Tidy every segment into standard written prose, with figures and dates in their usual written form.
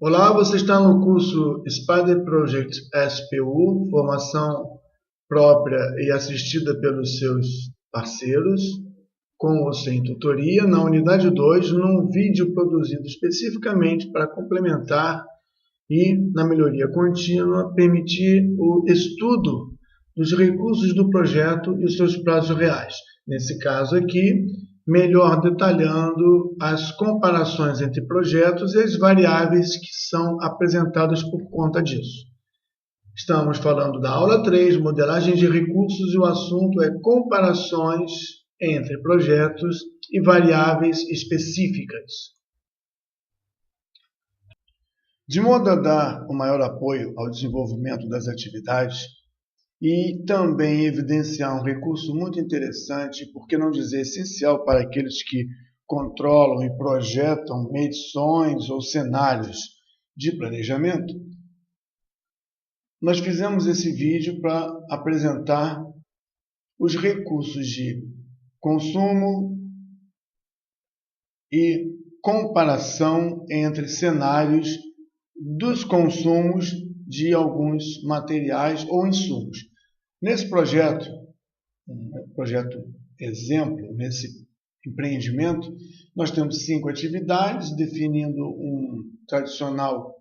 Olá, você está no curso Spider Project SPU, formação própria e assistida pelos seus parceiros, com ou sem tutoria, na unidade 2, num vídeo produzido especificamente para complementar e, na melhoria contínua, permitir o estudo dos recursos do projeto e os seus prazos reais. Nesse caso aqui, melhor detalhando as comparações entre projetos e as variáveis que são apresentadas por conta disso. Estamos falando da aula 3, modelagem de recursos, e o assunto é comparações entre projetos e variáveis específicas. De modo a dar o maior apoio ao desenvolvimento das atividades e também evidenciar um recurso muito interessante, por que não dizer essencial para aqueles que controlam e projetam medições ou cenários de planejamento, nós fizemos esse vídeo para apresentar os recursos de consumo e comparação entre cenários dos consumos de alguns materiais ou insumos. Nesse projeto, um projeto exemplo, nesse empreendimento, nós temos 5 atividades, definindo um tradicional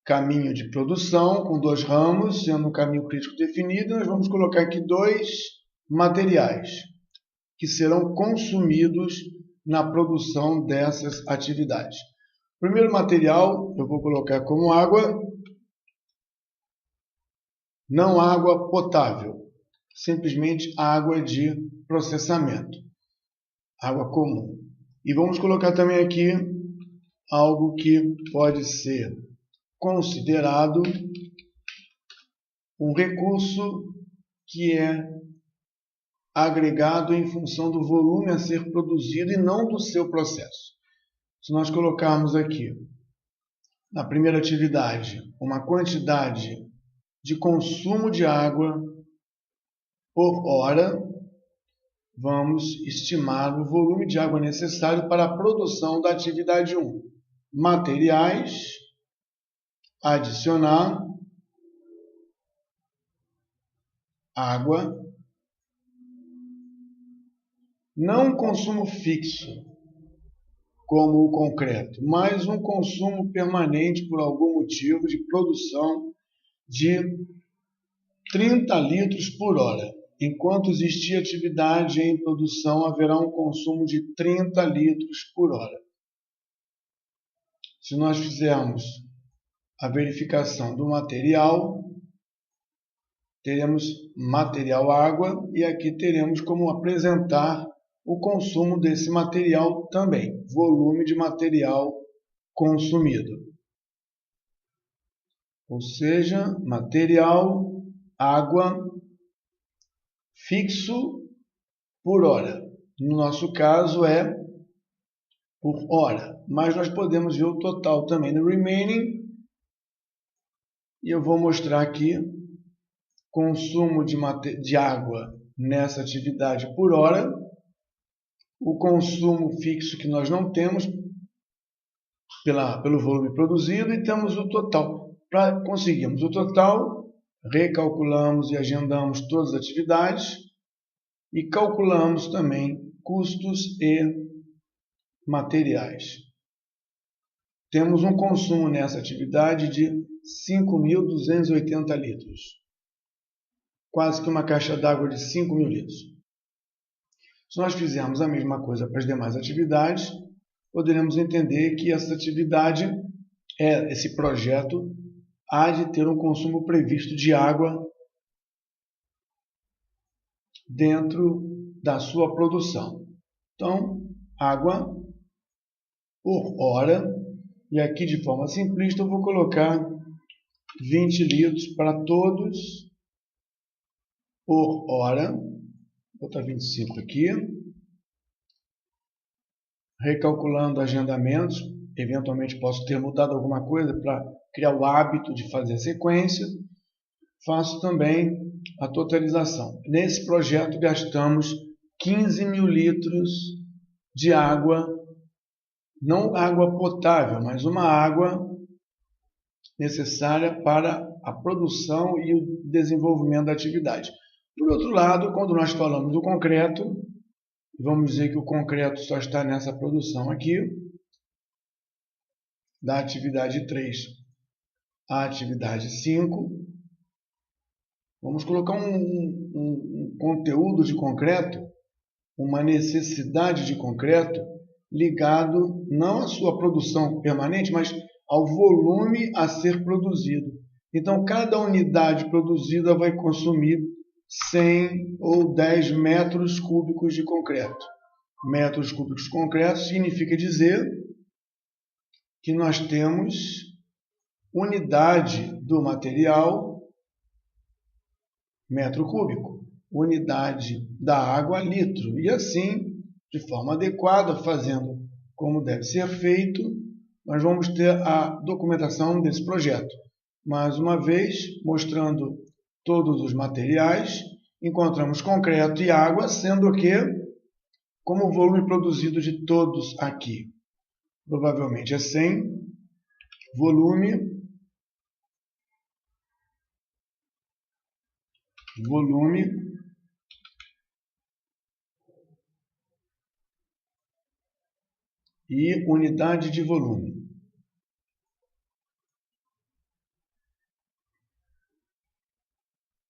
caminho de produção, com 2 ramos, sendo um caminho crítico definido. Nós vamos colocar aqui 2 materiais que serão consumidos na produção dessas atividades. O primeiro material eu vou colocar como água, não água potável, simplesmente água de processamento, água comum. E vamos colocar também aqui algo que pode ser considerado um recurso que é agregado em função do volume a ser produzido e não do seu processo. Se nós colocarmos aqui, na primeira atividade, uma quantidade de consumo de água por hora, vamos estimar o volume de água necessário para a produção da atividade 1. Materiais, adicionar água, não consumo fixo, como o concreto, mas um consumo permanente por algum motivo de produção de 30 litros por hora. Enquanto existir atividade em produção, haverá um consumo de 30 litros por hora. Se nós fizermos a verificação do material, teremos material água e aqui teremos como apresentar o consumo desse material também, volume de material consumido. Ou seja, material, água, fixo por hora. No nosso caso é por hora, mas nós podemos ver o total também no remaining. E eu vou mostrar aqui consumo de água nessa atividade por hora, o consumo fixo que nós não temos pelo volume produzido, e temos o total. Para conseguirmos o total, recalculamos e agendamos todas as atividades e calculamos também custos e materiais. Temos um consumo nessa atividade de 5.280 litros, quase que uma caixa d'água de 5.000 litros. Se nós fizermos a mesma coisa para as demais atividades, poderemos entender que essa atividade, esse projeto, há de ter um consumo previsto de água dentro da sua produção. Então, água por hora, e aqui de forma simplista eu vou colocar 20 litros para todos por hora. Vou botar 25 aqui. Recalculando agendamentos, eventualmente posso ter mudado alguma coisa para criar o hábito de fazer a sequência. Faço também a totalização. Nesse projeto gastamos 15.000 litros de água não água potável, mas uma água necessária para a produção e o desenvolvimento da atividade. Por outro lado, quando nós falamos do concreto, vamos dizer que o concreto só está nessa produção aqui, da atividade 3 à atividade 5. Vamos colocar um conteúdo de concreto, uma necessidade de concreto, ligado não à sua produção permanente, mas ao volume a ser produzido. Então, cada unidade produzida vai consumir 100 ou 10 metros cúbicos de concreto. Metros cúbicos de concreto significa dizer que nós temos unidade do material, metro cúbico, unidade da água, litro, e assim, de forma adequada, fazendo como deve ser feito, nós vamos ter a documentação desse projeto. Mais uma vez, mostrando todos os materiais, encontramos concreto e água, sendo que, como o volume produzido de todos aqui, provavelmente é 100, volume e unidade de volume.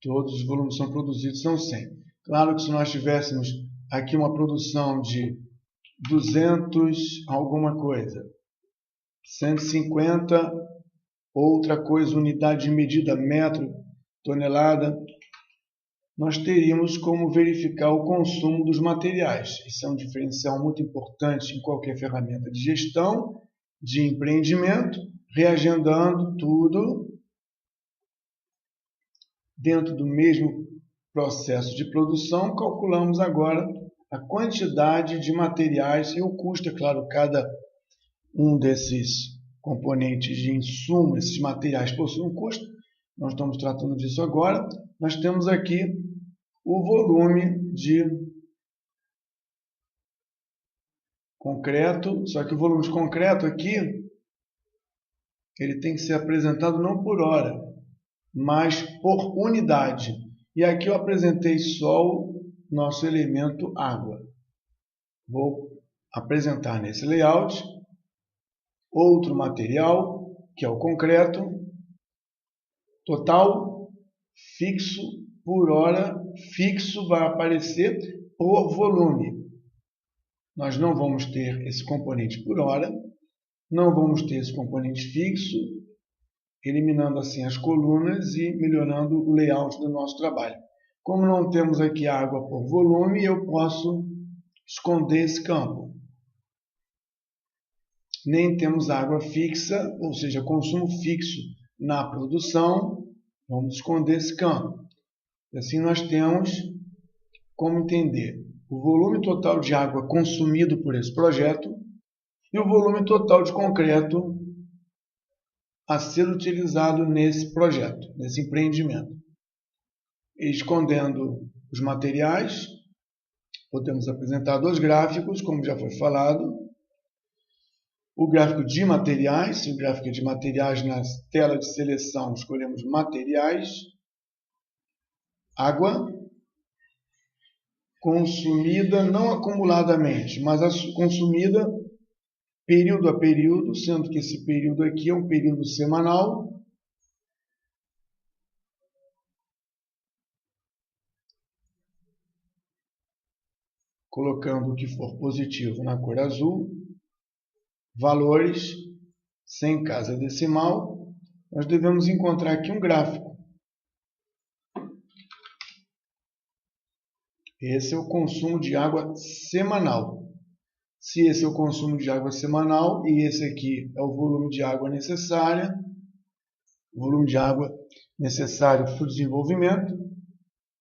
Todos os volumes são produzidos, são 100. Claro que se nós tivéssemos aqui uma produção de 200 alguma coisa, 150 outra coisa, unidade de medida, metro, tonelada, nós teríamos como verificar o consumo dos materiais. Isso é um diferencial muito importante em qualquer ferramenta de gestão, de empreendimento, reagendando tudo dentro do mesmo processo de produção. Calculamos agora a quantidade de materiais e o custo, é claro, cada um desses componentes de insumo, esses materiais possuem um custo. Nós estamos tratando disso agora. Nós temos aqui o volume de concreto, só que o volume de concreto aqui, ele tem que ser apresentado não por hora, mas por unidade. E aqui eu apresentei só o nosso elemento água. Vou apresentar nesse layout outro material, que é o concreto, total, fixo, por hora, fixo vai aparecer por volume. Nós não vamos ter esse componente por hora, não vamos ter esse componente fixo, eliminando assim as colunas e melhorando o layout do nosso trabalho. Como não temos aqui água por volume, eu posso esconder esse campo. Nem temos água fixa, ou seja, consumo fixo na produção, vamos esconder esse campo. E assim nós temos como entender o volume total de água consumido por esse projeto e o volume total de concreto a ser utilizado nesse projeto, nesse empreendimento. Escondendo os materiais, podemos apresentar dois gráficos, como já foi falado. O gráfico de materiais, o gráfico de materiais na tela de seleção, escolhemos materiais, água, consumida não acumuladamente, mas consumida período a período, sendo que esse período aqui é um período semanal. Colocando o que for positivo na cor azul, valores sem casa decimal, nós devemos encontrar aqui um gráfico. Esse é o consumo de água semanal. Se esse é o consumo de água semanal e esse aqui é o volume de água necessária, volume de água necessário para o desenvolvimento,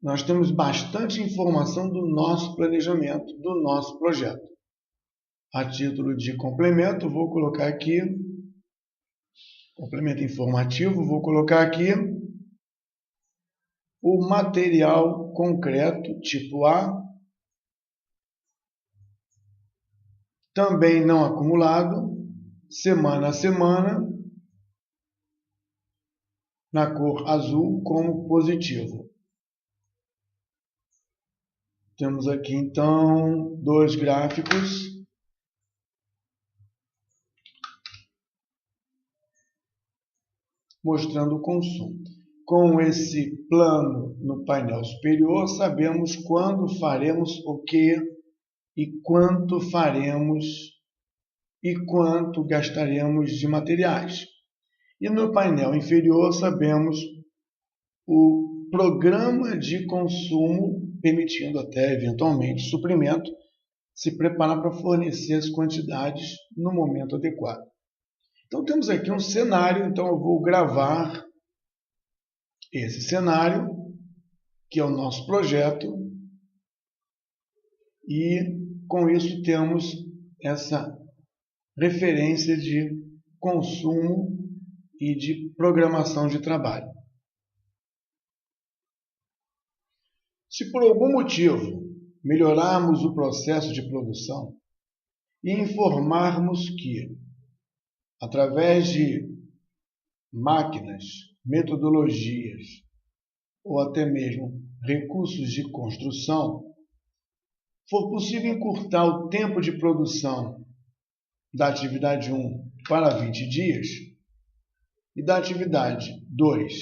nós temos bastante informação do nosso planejamento, do nosso projeto. A título de complemento, vou colocar aqui, complemento informativo, vou colocar aqui o material concreto tipo A, também não acumulado, semana a semana, na cor azul, como positivo. Temos aqui, então, dois gráficos mostrando o consumo. Com esse plano no painel superior, sabemos quando faremos o que e quanto faremos e quanto gastaremos de materiais. E no painel inferior, sabemos o programa de consumo, permitindo até, eventualmente, suprimento, se preparar para fornecer as quantidades no momento adequado. Então, temos aqui um cenário, então eu vou gravar esse cenário, que é o nosso projeto, e com isso temos essa referência de consumo e de programação de trabalho. Se por algum motivo melhorarmos o processo de produção e informarmos que, através de máquinas, metodologias ou até mesmo recursos de construção, for possível encurtar o tempo de produção da atividade 1 para 20 dias e da atividade 2,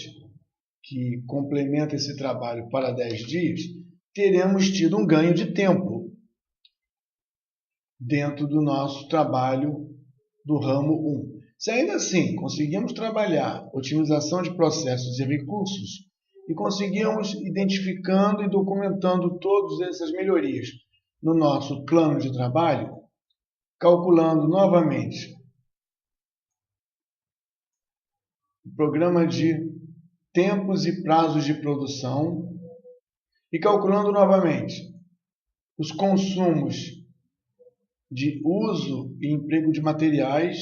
que complementa esse trabalho, para 10 dias, teremos tido um ganho de tempo dentro do nosso trabalho do ramo 1. Se ainda assim conseguimos trabalhar otimização de processos e recursos e conseguimos identificando e documentando todas essas melhorias no nosso plano de trabalho, calculando novamente o programa de tempos e prazos de produção e calculando novamente os consumos de uso e emprego de materiais,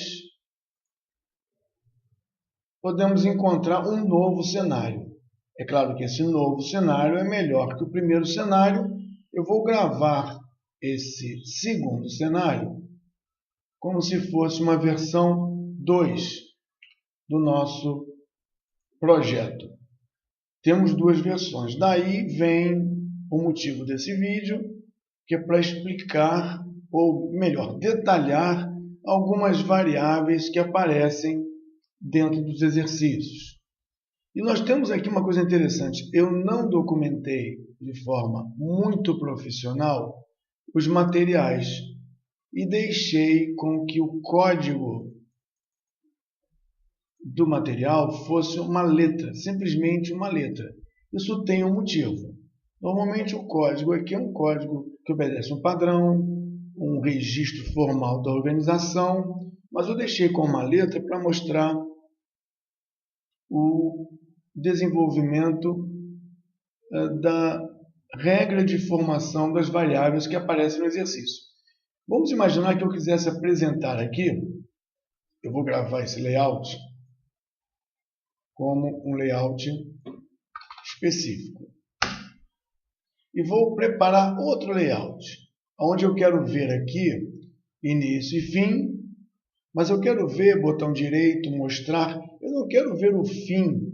podemos encontrar um novo cenário. É claro que esse novo cenário é melhor que o primeiro cenário. Eu vou gravar esse segundo cenário como se fosse uma versão 2 do nosso projeto. Temos duas versões. Daí vem o motivo desse vídeo, que é para explicar, ou melhor, detalhar algumas variáveis que aparecem dentro dos exercícios. E nós temos aqui uma coisa interessante. Eu não documentei de forma muito profissional os materiais e deixei com que o código do material fosse uma letra, simplesmente uma letra. Isso tem um motivo. Normalmente o código aqui é um código que obedece um padrão, um registro formal da organização, mas eu deixei com uma letra para mostrar o desenvolvimento da regra de formação das variáveis que aparecem no exercício. Vamos imaginar que eu quisesse apresentar aqui, eu vou gravar esse layout como um layout específico. E vou preparar outro layout, onde eu quero ver aqui início e fim, mas eu quero ver botão direito, mostrar, eu não quero ver o fim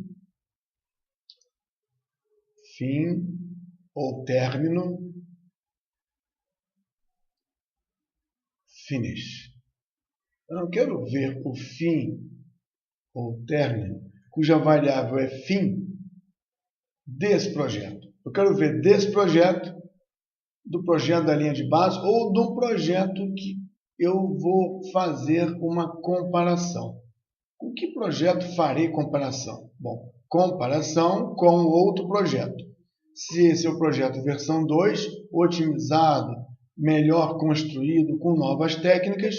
ou término, finish. Eu não quero ver o fim ou término, cuja variável é fim, desse projeto. Eu quero ver desse projeto, do projeto da linha de base, ou de um projeto que eu vou fazer uma comparação. Com que projeto farei comparação? Bom, comparação com outro projeto. Se esse é o projeto versão 2, otimizado, melhor construído, com novas técnicas,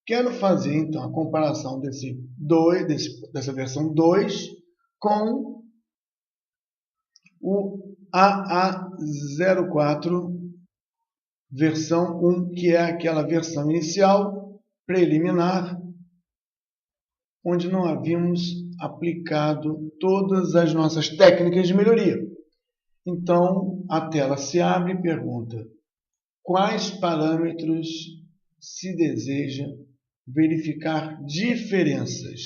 quero fazer então a comparação dessa versão 2 com o AA04 versão 1, que é aquela versão inicial, preliminar, onde não havíamos aplicado todas as nossas técnicas de melhoria. Então, a tela se abre e pergunta: quais parâmetros se deseja verificar diferenças.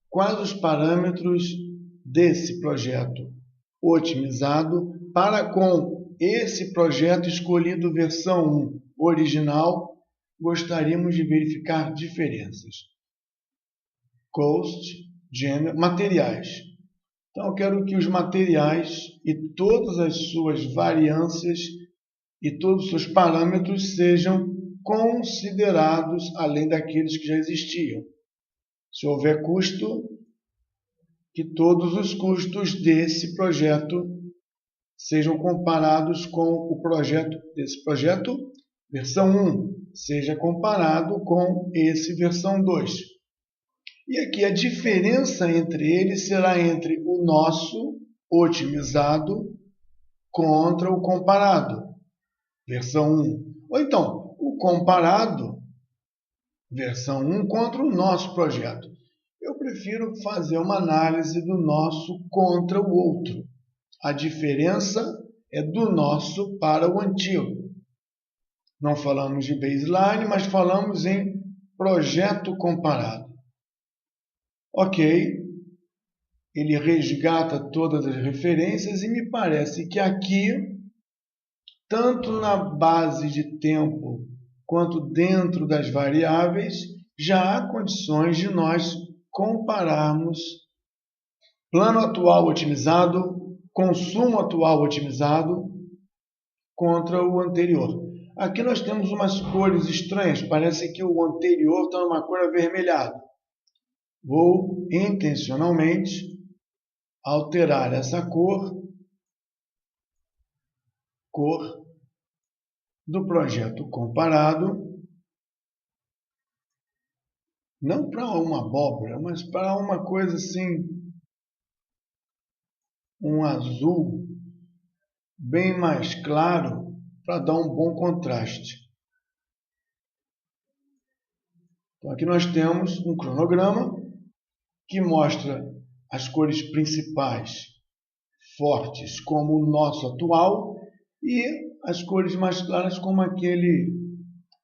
Quais os parâmetros desse projeto otimizado para com esse projeto escolhido versão 1 original, gostaríamos de verificar diferenças. Cost, gênero, materiais. Então, eu quero que os materiais e todas as suas variâncias e todos os seus parâmetros sejam considerados além daqueles que já existiam. Se houver custo, que todos os custos desse projeto sejam comparados com o projeto desse projeto versão 1, seja comparado com esse versão 2. E aqui a diferença entre eles será entre o nosso otimizado contra o comparado, versão 1. Ou então, o comparado, versão 1, contra o nosso projeto. Eu prefiro fazer uma análise do nosso contra o outro. A diferença é do nosso para o antigo. Não falamos de baseline, mas falamos em projeto comparado. Ok, ele resgata todas as referências e me parece que aqui, tanto na base de tempo quanto dentro das variáveis, já há condições de nós compararmos plano atual otimizado, consumo atual otimizado contra o anterior. Aqui nós temos umas cores estranhas, parece que o anterior está numa cor avermelhada. Vou intencionalmente alterar essa cor do projeto comparado, não para uma abóbora, mas para uma coisa assim, um azul bem mais claro, para dar um bom contraste. Então aqui nós temos um cronograma que mostra as cores principais fortes como o nosso atual e as cores mais claras como aquele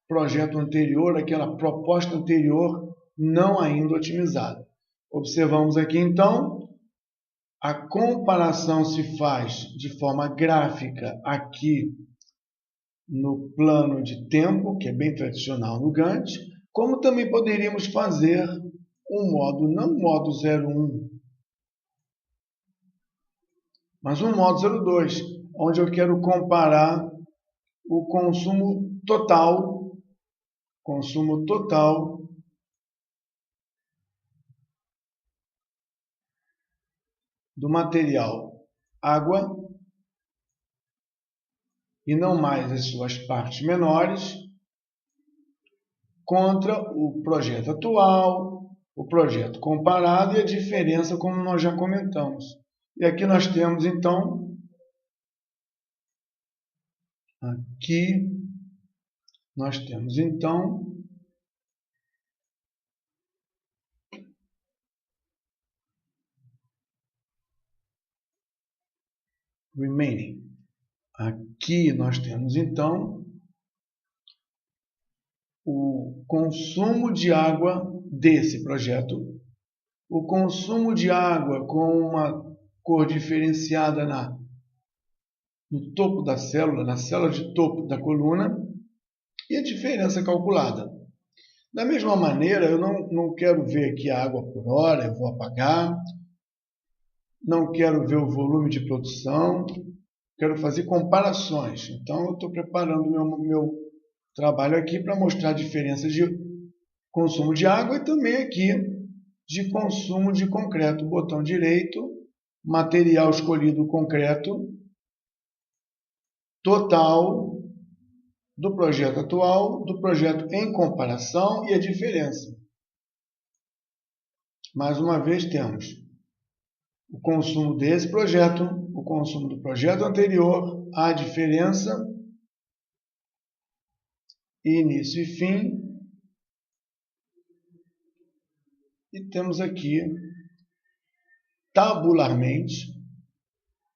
projeto anterior, aquela proposta anterior não ainda otimizada. Observamos aqui então, a comparação se faz de forma gráfica aqui no plano de tempo, que é bem tradicional no Gantt, como também poderíamos fazer um modo, não modo 01, mas um modo 02, onde eu quero comparar o consumo total do material água e não mais as suas partes menores contra o projeto atual, o projeto comparado e a diferença como nós já comentamos. E aqui nós temos então, remaining. Aqui nós temos então o consumo de água desse projeto, o consumo de água com uma cor diferenciada no topo da célula, na célula de topo da coluna, e a diferença calculada. Da mesma maneira, eu não quero ver aqui a água por hora, eu vou apagar, não quero ver o volume de produção, quero fazer comparações. Então, eu estou preparando o meu trabalho aqui para mostrar a diferença de consumo de água e também aqui de consumo de concreto. Botão direito, material escolhido concreto, total do projeto atual, do projeto em comparação e a diferença. Mais uma vez temos o consumo desse projeto, o consumo do projeto anterior, a diferença, início e fim. E temos aqui, tabularmente,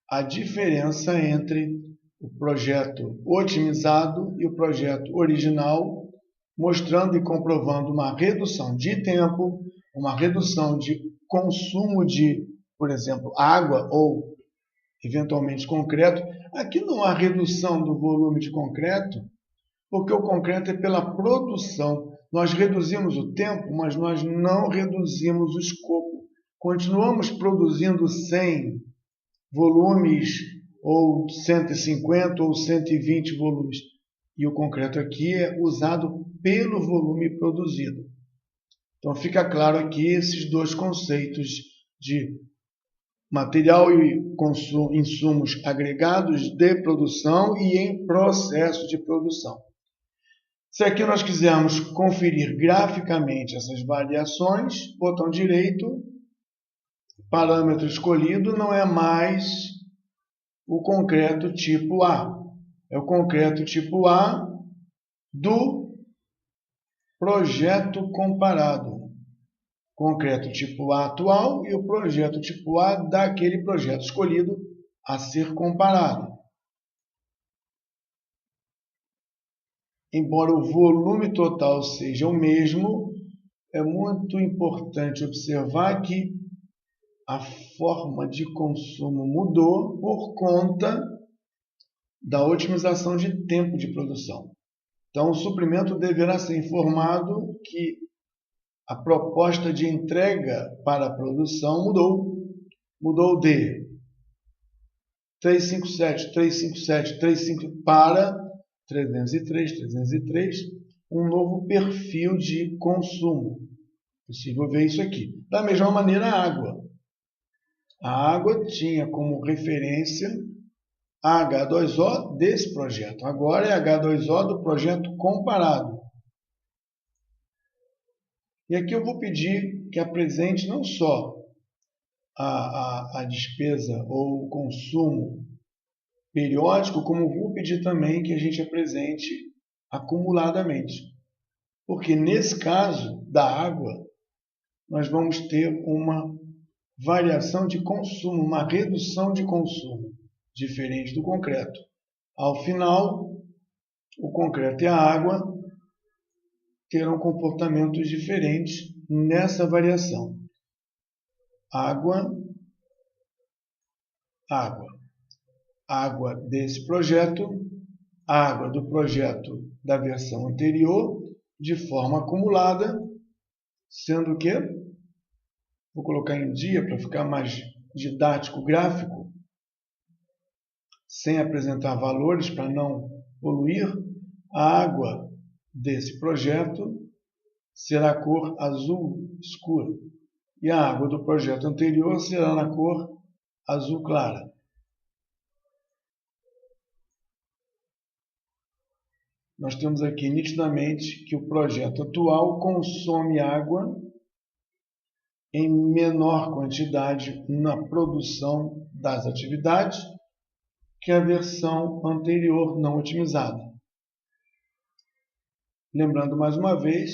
a diferença entre o projeto otimizado e o projeto original mostrando e comprovando uma redução de tempo, uma redução de consumo de, por exemplo, água ou, eventualmente, concreto. Aqui não há redução do volume de concreto, porque o concreto é pela produção. Nós reduzimos o tempo, mas nós não reduzimos o escopo. Continuamos produzindo 100 volumes, ou 150 ou 120 volumes. E o concreto aqui é usado pelo volume produzido. Então fica claro aqui esses dois conceitos de material e insumos agregados de produção e em processo de produção. Se aqui nós quisermos conferir graficamente essas variações, botão direito, parâmetro escolhido não é mais o concreto tipo A. É o concreto tipo A do projeto comparado. Concreto tipo A atual e o projeto tipo A daquele projeto escolhido a ser comparado. Embora o volume total seja o mesmo, é muito importante observar que a forma de consumo mudou por conta da otimização de tempo de produção. Então, o suprimento deverá ser informado que a proposta de entrega para a produção mudou de 357, 357, 355 para 303, 303, um novo perfil de consumo. É possível ver isso aqui. Da mesma maneira, a água. A água tinha como referência a H2O desse projeto. Agora é H2O do projeto comparado. E aqui eu vou pedir que apresente não só a despesa ou o consumo periódico, como vou pedir também que a gente apresente acumuladamente. Porque nesse caso da água, nós vamos ter uma variação de consumo, uma redução de consumo, diferente do concreto. Ao final, o concreto e a água terão comportamentos diferentes nessa variação. Água, água. Água desse projeto, água do projeto da versão anterior, de forma acumulada, sendo que, vou colocar em dia para ficar mais didático, gráfico, sem apresentar valores para não poluir, a água desse projeto será cor azul escura e a água do projeto anterior será na cor azul clara. Nós temos aqui nitidamente que o projeto atual consome água em menor quantidade na produção das atividades que a versão anterior não otimizada. Lembrando mais uma vez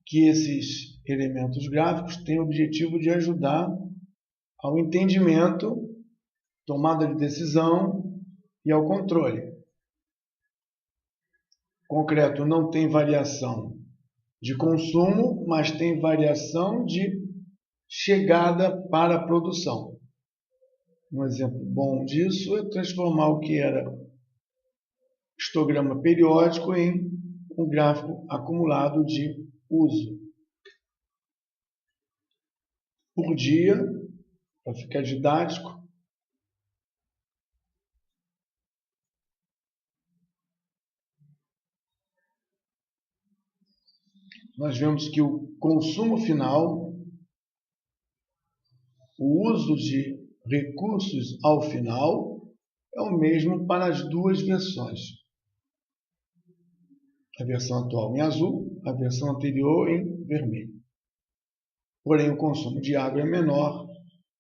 que esses elementos gráficos têm o objetivo de ajudar ao entendimento, tomada de decisão e ao controle. Concreto não tem variação de consumo, mas tem variação de chegada para a produção. Um exemplo bom disso é transformar o que era histograma periódico em um gráfico acumulado de uso. Por dia, para ficar didático, nós vemos que o consumo final, o uso de recursos ao final, é o mesmo para as duas versões. A versão atual em azul, a versão anterior em vermelho. Porém, o consumo de água é menor,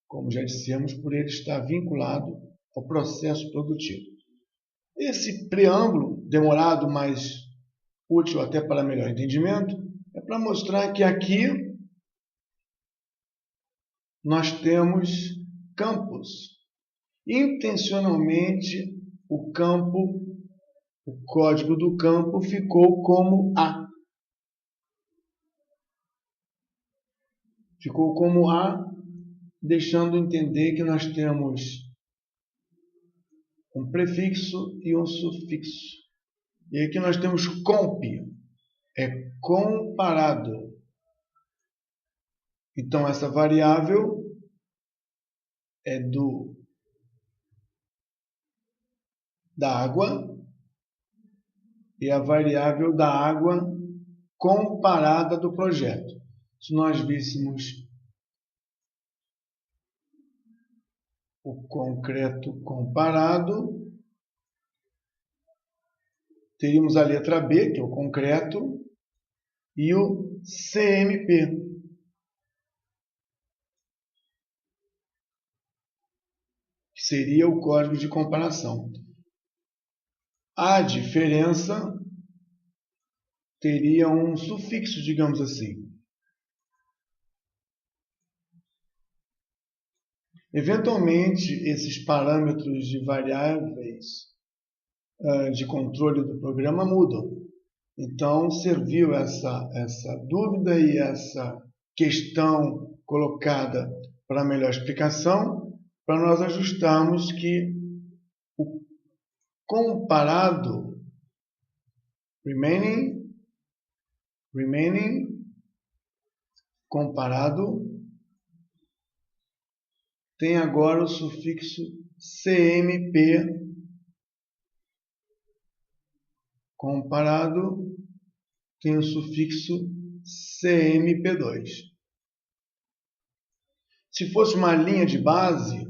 como já dissemos, por ele estar vinculado ao processo produtivo. Esse preâmbulo, demorado, mas útil até para melhor entendimento, é para mostrar que aqui nós temos campos. Intencionalmente, o código do campo ficou como A. ficou como A, deixando entender que nós temos um prefixo e um sufixo. E aqui nós temos comp, é comparado. Então essa variável é da água e a variável da água comparada do projeto. Se nós víssemos o concreto comparado, teríamos a letra B, que é o concreto, e o CMP. Que seria o código de comparação. A diferença teria um sufixo, digamos assim. Eventualmente, esses parâmetros de variáveis de controle do programa mudam. Então, serviu essa dúvida e essa questão colocada para melhor explicação, para nós ajustarmos que o comparado, remaining, comparado, tem agora o sufixo CMP, comparado, tem o sufixo CMP2. Se fosse uma linha de base,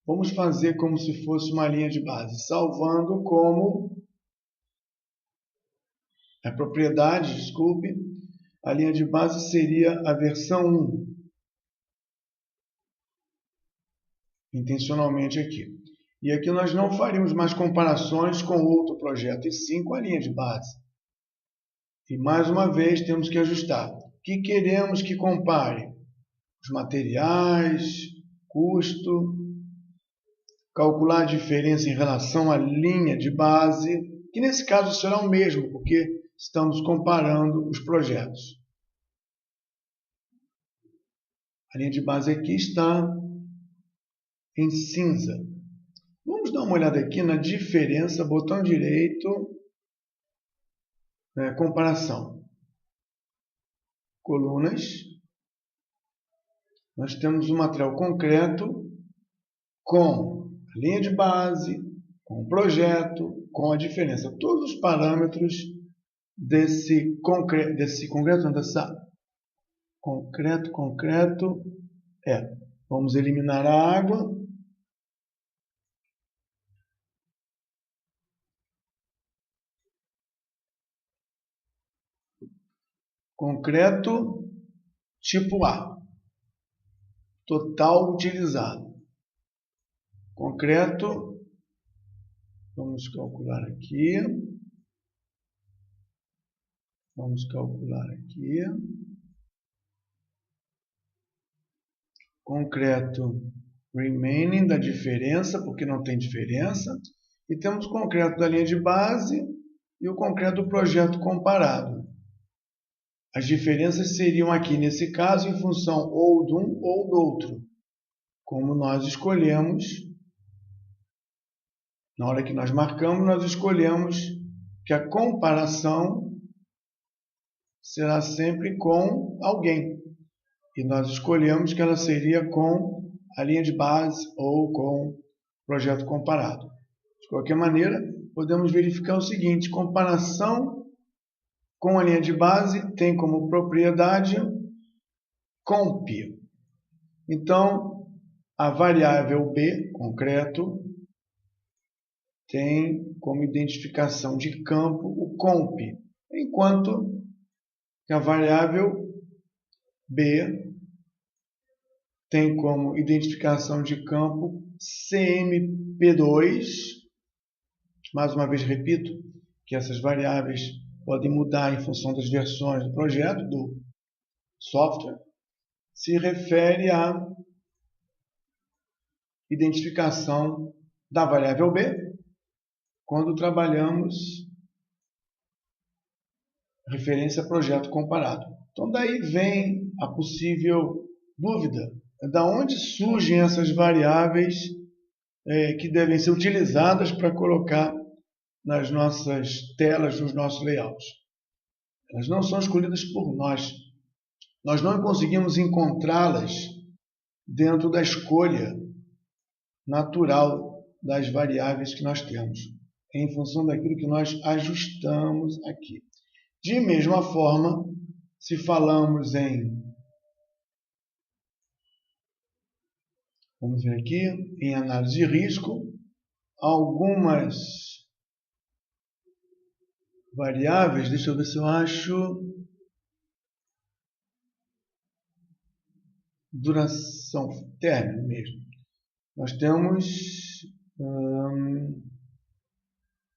vamos fazer como se fosse uma linha de base, salvando como a propriedade, desculpe, a linha de base seria a versão 1. Intencionalmente aqui. E aqui nós não faríamos mais comparações com outro projeto, e sim com a linha de base. E mais uma vez temos que ajustar. O que queremos que compare? Os materiais, custo, calcular a diferença em relação à linha de base, que nesse caso será o mesmo, porque estamos comparando os projetos. A linha de base aqui está em cinza. Vamos dar uma olhada aqui na diferença, botão direito, comparação. Colunas. Nós temos um material concreto com a linha de base, com o projeto, com a diferença. Todos os parâmetros desse concreto, vamos eliminar a água. Concreto tipo A, total utilizado. Concreto, vamos calcular aqui. Concreto remaining da diferença, porque não tem diferença. E temos o concreto da linha de base e o concreto do projeto comparado. As diferenças seriam aqui, nesse caso, em função ou de um ou do outro. Como nós escolhemos, na hora que nós marcamos, nós escolhemos que a comparação será sempre com alguém. E nós escolhemos que ela seria com a linha de base ou com o projeto comparado. De qualquer maneira, podemos verificar o seguinte: comparação com a linha de base tem como propriedade comp. Então, a variável B, concreto, tem como identificação de campo o comp, enquanto que a variável B tem como identificação de campo CMP2. Mais uma vez repito que essas variáveis podem mudar em função das versões do projeto, do software. Se refere à identificação da variável B quando trabalhamos referência a projeto comparado. Então daí vem a possível dúvida. Da onde surgem essas variáveis que devem ser utilizadas para colocar nas nossas telas, nos nossos layouts? Elas não são escolhidas por nós. Nós não conseguimos encontrá-las dentro da escolha natural das variáveis que nós temos, em função daquilo que nós ajustamos aqui. De mesma forma, se falamos vamos ver aqui, em análise de risco, algumas variáveis, deixa eu ver se eu acho, duração, término mesmo. Nós temos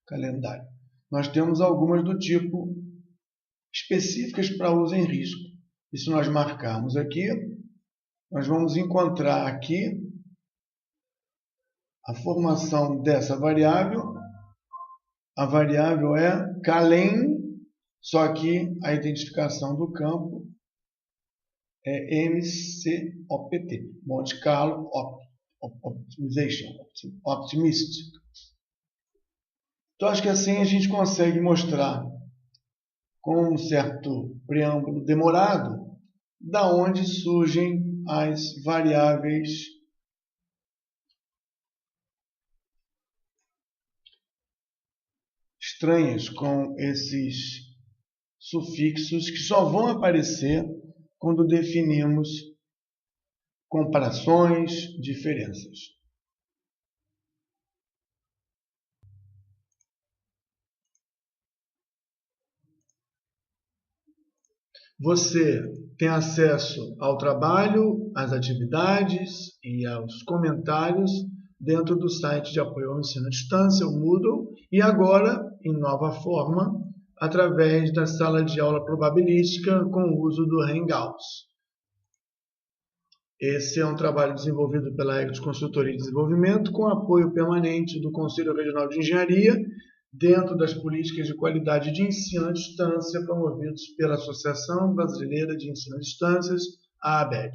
calendário. Nós temos algumas do tipo específicas para uso em risco. E se nós marcarmos aqui, nós vamos encontrar aqui a formação dessa variável. A variável é calen, só que a identificação do campo é MCOPT, Monte Carlo Optimization, Optimistic. Então, acho que assim a gente consegue mostrar, com um certo preâmbulo demorado, da onde surgem as variáveis estranhas com esses sufixos que só vão aparecer quando definimos comparações, diferenças. Você tem acesso ao trabalho, às atividades e aos comentários dentro do site de apoio ao ensino à distância, o Moodle, e agora, em nova forma, através da sala de aula probabilística com o uso do Hangouts. Esse é um trabalho desenvolvido pela EGDOS Consultoria e Desenvolvimento com apoio permanente do Conselho Regional de Engenharia, dentro das políticas de qualidade de ensino à distância promovidos pela Associação Brasileira de Ensino à Distância, a ABED.